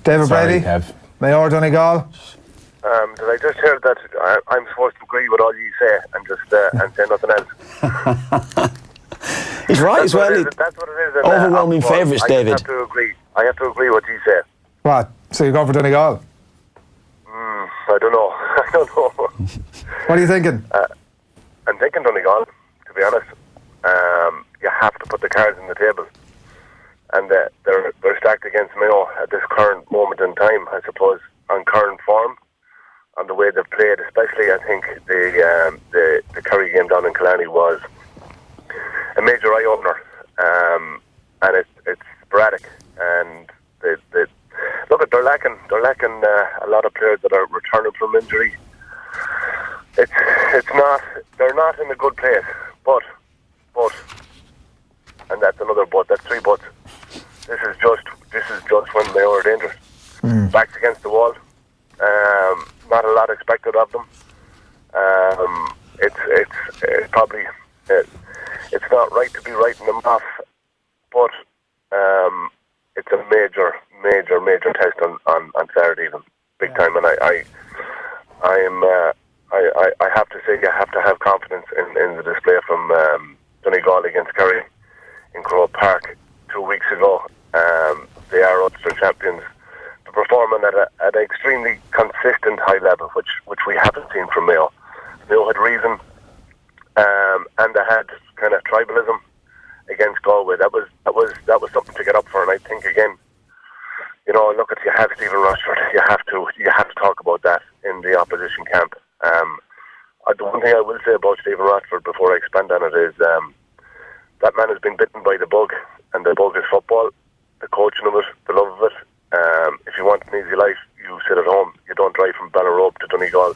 David Brady, Mayo Donegal. Did I just hear that I'm supposed to agree with all you say and just and say nothing else? He's right as well. That's what it is. Overwhelming favourites, David. I have to agree. I have to agree with what you say. What? So you're going for Donegal? I don't know. I don't know. What are you thinking? I'm thinking Donegal, to be honest. You have to put the cards on the table. And they're stacked against Mayo at this current moment in time, I suppose, on current form, on the way they've played. Especially, I think the Kerry game down in Killarney was a major eye opener, and it's sporadic. And they're lacking a lot of players that are returning from injury. They're not in a good place, but, and that's another but. That's three buts. This is just when they are dangerous. Backs against the wall. Not a lot expected of them. It's probably it's not right to be writing them off, but it's a major test on Saturday evening, big time. And I have to say you have to have confidence in the display from Donegal against Kerry in Croke Park 2 weeks ago. They are Ulster champions. They're performing at an extremely consistent high level, which we haven't seen from Mayo. Mayo had reason, and they had kind of tribalism against Galway. That was something to get up for. And I think again, look at you have Stephen Rochford. You have to talk about that in the opposition camp. The one thing I will say about Stephen Rochford before I expand on it is that man has been bitten by the bug, and the bug is football, the coaching of it, the love of it. If you want an easy life, you sit at home. You don't drive from Ballarobe to Donegal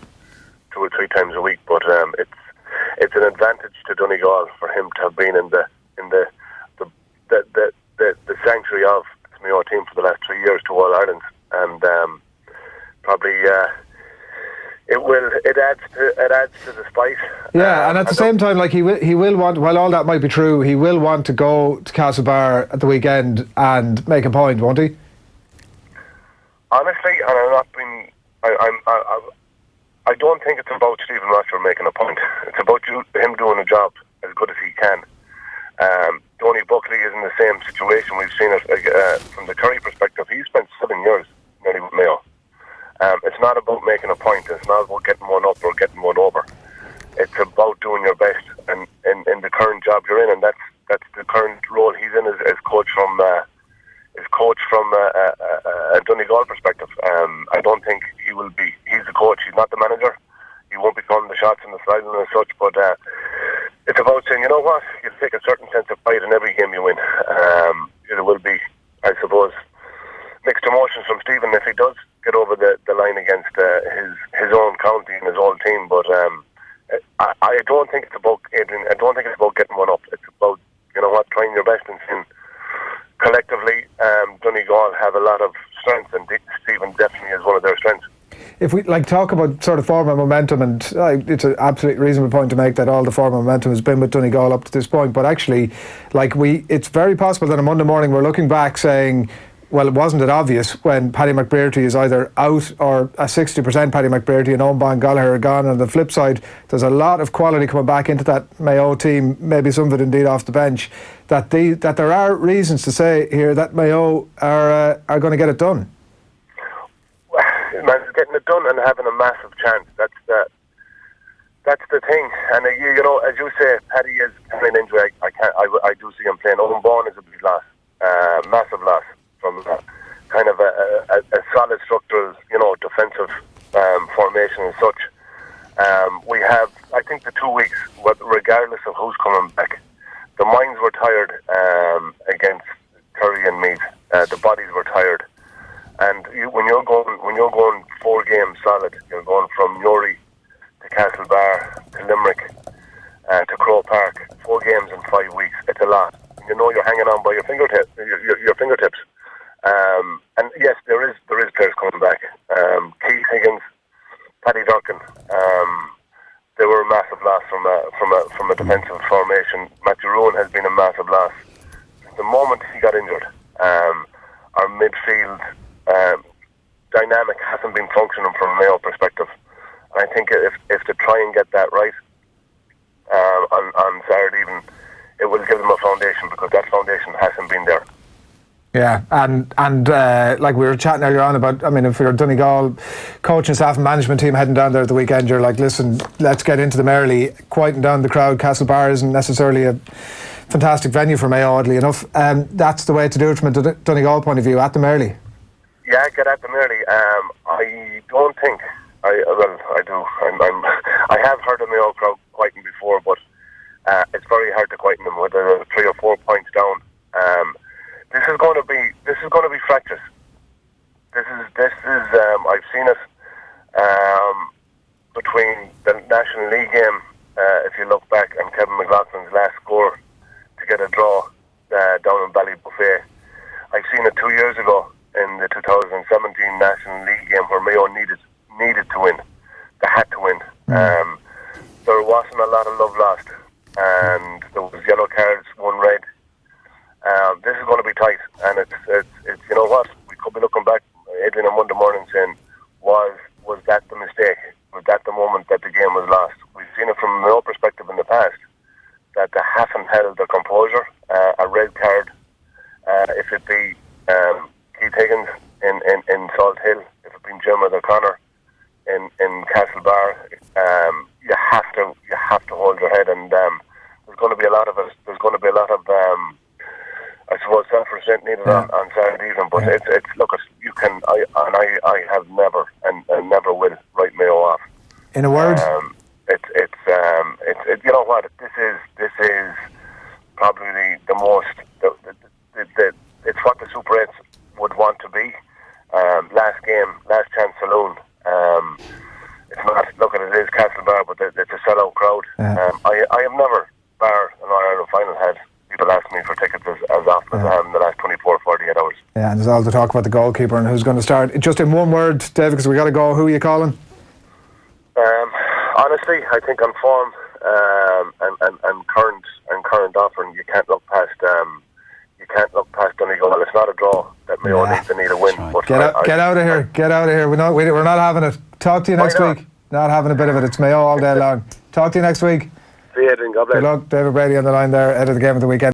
2 or 3 times a week. But it's an advantage to Donegal for him to have been in the sanctuary of the Mayo team for the last 3 years to All Ireland, and probably. It adds to the spice. Yeah, and at the same time, like he will want. While all that might be true, he will want to go to Castlebar at the weekend and make a point, won't he? Honestly, and I'm not being. I don't think it's about Stephen Rochford making a point. It's about him doing a job as good as he can. Tony Buckley is in the same situation. We've seen it from the Kerry perspective. He spent 7 years nearly with Mayo. It's not about making a point. It's not about getting one up or getting one over. It's about doing your best, and in the current job you're in, and that's the current role he's in as coach from a Donegal perspective. I don't think he will be. He's the coach. He's not the manager. He won't be calling the shots in the sideline and such. But it's about saying, you know what, you take a certain sense of pride in every game you win. It will be, I suppose, mixed emotions from Stephen if he does get over the line against his own county and his own team. But I don't think it's about Adrian. I don't think it's about getting one up. It's about, trying your best and seeing collectively Donegal have a lot of strengths, and Stephen definitely is one of their strengths. If we talk about sort of form and momentum, and it's an absolutely reasonable point to make that all the form and momentum has been with Donegal up to this point, but actually, it's very possible that on Monday morning we're looking back saying, well, wasn't it obvious when Paddy McBrearty is either out or a 60% Paddy McBrearty and Owen Gallagher are gone? On the flip side, there's a lot of quality coming back into that Mayo team, maybe some of it indeed off the bench, that there are reasons to say here that Mayo are going to get it done. Man, getting it done and having a massive chance. That's the thing. And as you say, Paddy is having an injury. I do see him playing. Owen Vaughan is a big loss, massive loss from kind of a solid structural, defensive formation and such. We have, I think, the 2 weeks, regardless of who's coming back, the minds were tired against Kerry and Meath. The bodies were tired. And when you're going 4 games solid, you're going from Newry to Castlebar to Limerick to Croke Park, 4 games in 5 weeks. It's a lot. You're hanging on by your fingertips. And yes, there is players coming back. Keith Higgins, Paddy Durkin. They were a massive loss from a defensive formation. Matthew Rowan has been a massive loss. The moment he got injured, our midfield dynamic hasn't been functioning from a Mayo perspective. And I think if they try and get that right on Saturday evening, it will give them a foundation, because that foundation hasn't been there. Yeah, and like we were chatting earlier on about, I mean, if you're Donegal coaching staff and management team heading down there at the weekend, you're like, listen, let's get into them early, quieten down the crowd. Castlebar isn't necessarily a fantastic venue for Mayo, oddly enough. That's the way to do it from a Donegal point of view, at them early. Yeah, get at them early. I don't think, I do. I have heard of Mayo crowd quieten before, but it's very hard to quieten them with 3 or 4 points down. This is going to be fractious. This is I've seen it between the National League game. If you look back, and Kevin McLaughlin's last score to get a draw down in Ballybuffet. I've seen it 2 years ago in the 2017 National League game where Mayo needed to win. They had to win. There wasn't a lot of love lost, and there was yellow cards, 1 red. This is going to be tight, and it's you know what, we could be looking back, Adrian, on Monday morning saying, was that the mistake? Was that the moment that the game was lost? We've seen it from no perspective in the past that they haven't held their composure. A red card, if it be Keith Higgins in Salt Hill, if it be Jim O'Connor in Castlebar, you have to hold your head, and there's going to be a lot of it. There's going to be a lot of I suppose self-restraint needed on Saturday evening, but it's look, you can, I have never and never will write Mayo off. In a word, it's you know what, this is probably the most it's what the Super 8s would want to be. Last game, last chance saloon. It's not, look at it is Castlebar, but it's a sellout crowd. I have never, bar an All-Ireland final, had people ask me for tickets as often as I have in the last 24 or 48 hours. Yeah, and there's all the talk about the goalkeeper and who's going to start. Just in one word, David, because we got to go, who are you calling? Honestly, I think on form and current offering, you can't look past Donegal. It's not a draw that Mayo needs to need a win. Right. But Get out of here. Get out of here. We're not having it. Talk to you next week. Not having a bit of it. It's Mayo all day long. Talk to you next week. See you, Adrian. God bless. Good luck. David Brady on the line there, head of the game of the weekend.